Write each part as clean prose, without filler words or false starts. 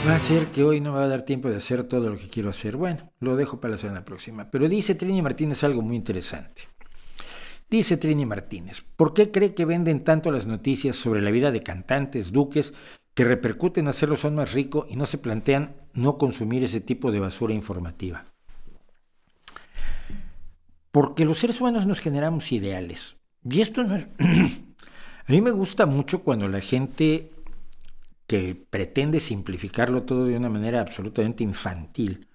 Va a ser que hoy no me va a dar tiempo de hacer todo lo que quiero hacer. Bueno, lo dejo para la semana próxima. Pero dice Trini Martínez algo muy interesante. Dice Trini Martínez, ¿por qué cree que venden tanto las noticias sobre la vida de cantantes, duques, que repercuten hacerlo son más rico y no se plantean no consumir ese tipo de basura informativa? Porque los seres humanos nos generamos ideales. Y esto no es... A mí me gusta mucho cuando la gente que pretende simplificarlo todo de una manera absolutamente infantil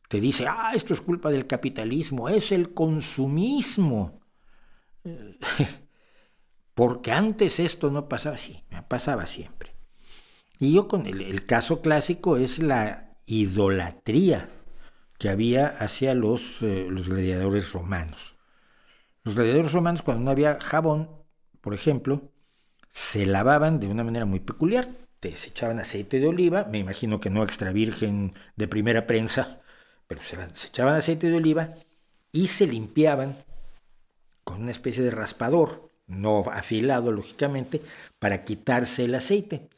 te dice, esto es culpa del capitalismo, es el consumismo. Porque antes esto no pasaba así, pasaba siempre. Y yo con el caso clásico es la idolatría que había hacia los gladiadores romanos. Los gladiadores romanos, cuando no había jabón, por ejemplo, se lavaban de una manera muy peculiar. Se echaban aceite de oliva, me imagino que no extra virgen de primera prensa, pero se echaban aceite de oliva y se limpiaban con una especie de raspador, no afilado lógicamente, para quitarse el aceite.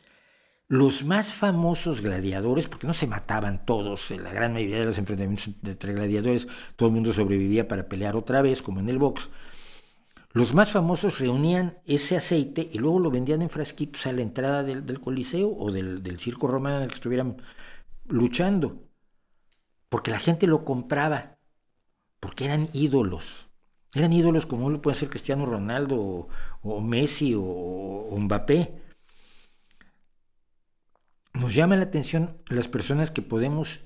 Los más famosos gladiadores, porque no se mataban todos, en la gran mayoría de los enfrentamientos entre gladiadores, todo el mundo sobrevivía para pelear otra vez, como en el box. Los más famosos reunían ese aceite y luego lo vendían en frasquitos a la entrada del Coliseo o del circo romano en el que estuvieran luchando, porque la gente lo compraba, porque eran ídolos. Eran ídolos como lo puede ser Cristiano Ronaldo o Messi o Mbappé. Nos llama la atención las personas que podemos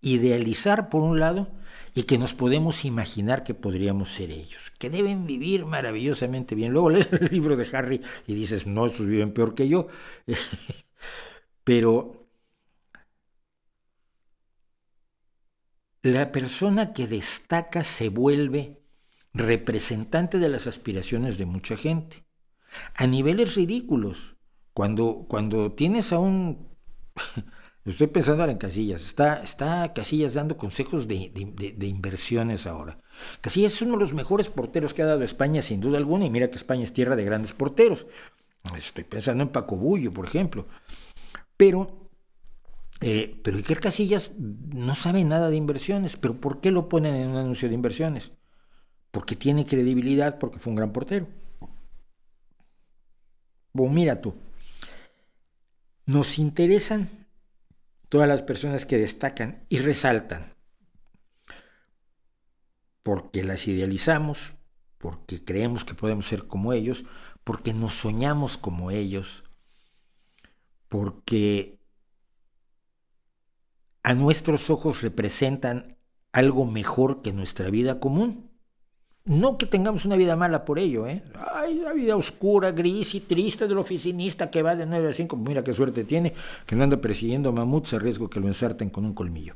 idealizar por un lado y que nos podemos imaginar que podríamos ser ellos, que deben vivir maravillosamente bien. Luego lees el libro de Harry y dices, no, estos viven peor que yo. Pero la persona que destaca se vuelve representante de las aspiraciones de mucha gente, a niveles ridículos. Cuando tienes a un... Estoy pensando ahora en Casillas. Está Casillas dando consejos de inversiones ahora. Casillas es uno de los mejores porteros que ha dado España, sin duda alguna, y mira que España es tierra de grandes porteros. Estoy pensando en Paco Bullo, por ejemplo. Pero Iker Casillas no sabe nada de inversiones. ¿Pero por qué lo ponen en un anuncio de inversiones? Porque tiene credibilidad, porque fue un gran portero. Bueno, mira tú. Nos interesan todas las personas que destacan y resaltan, porque las idealizamos, porque creemos que podemos ser como ellos, porque nos soñamos como ellos, porque a nuestros ojos representan algo mejor que nuestra vida común. No que tengamos una vida mala por ello, Ay, la vida oscura, gris y triste del oficinista que va de 9 a 5, mira qué suerte tiene, que no anda persiguiendo mamuts a riesgo que lo ensarten con un colmillo.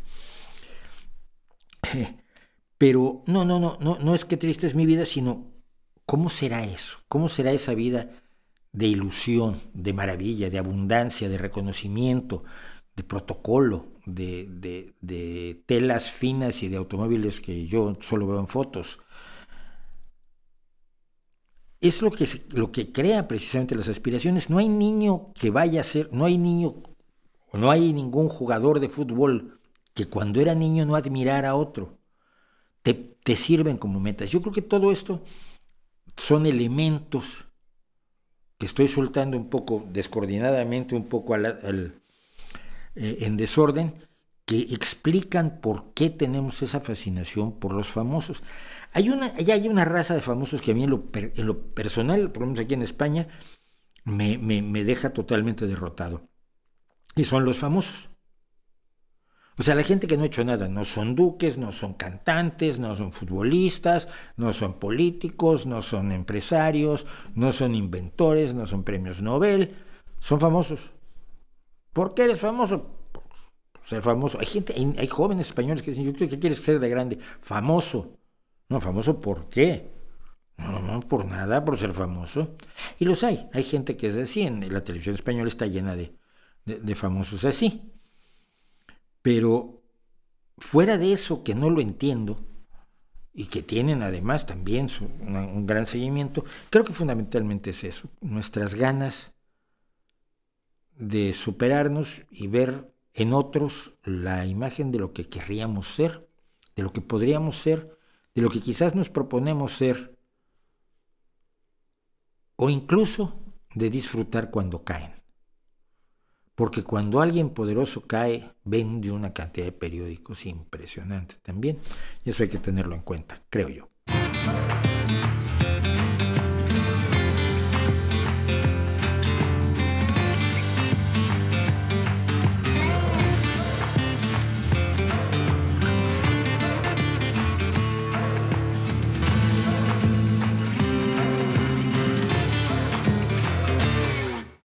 Pero no es que triste es mi vida, sino ¿cómo será eso? ¿Cómo será esa vida de ilusión, de maravilla, de abundancia, de reconocimiento, de protocolo, de telas finas y de automóviles que yo solo veo en fotos? Es lo que crea precisamente las aspiraciones. No hay niño que vaya a ser, no hay ningún jugador de fútbol que cuando era niño no admirara a otro. Te sirven como metas. Yo creo que todo esto son elementos que estoy soltando un poco descoordinadamente, un poco en desorden, que explican por qué tenemos esa fascinación por los famosos. Hay una raza de famosos que a mí en lo personal, por lo menos aquí en España, me deja totalmente derrotado. Y son los famosos. O sea, la gente que no ha hecho nada, no son duques, no son cantantes, no son futbolistas, no son políticos, no son empresarios, no son inventores, no son premios Nobel, son famosos. ¿Por qué eres famoso? Ser famoso. Hay jóvenes españoles que dicen, yo creo que quieres ser de grande. Famoso. No, famoso ¿por qué? No, por nada, por ser famoso. Y los hay. Hay gente que es así. La televisión española está llena de famosos así. Pero fuera de eso, que no lo entiendo, y que tienen además también un gran seguimiento, creo que fundamentalmente es eso. Nuestras ganas de superarnos y ver en otros la imagen de lo que querríamos ser, de lo que podríamos ser, de lo que quizás nos proponemos ser, o incluso de disfrutar cuando caen. Porque cuando alguien poderoso cae, vende una cantidad de periódicos impresionante también. Y eso hay que tenerlo en cuenta, creo yo.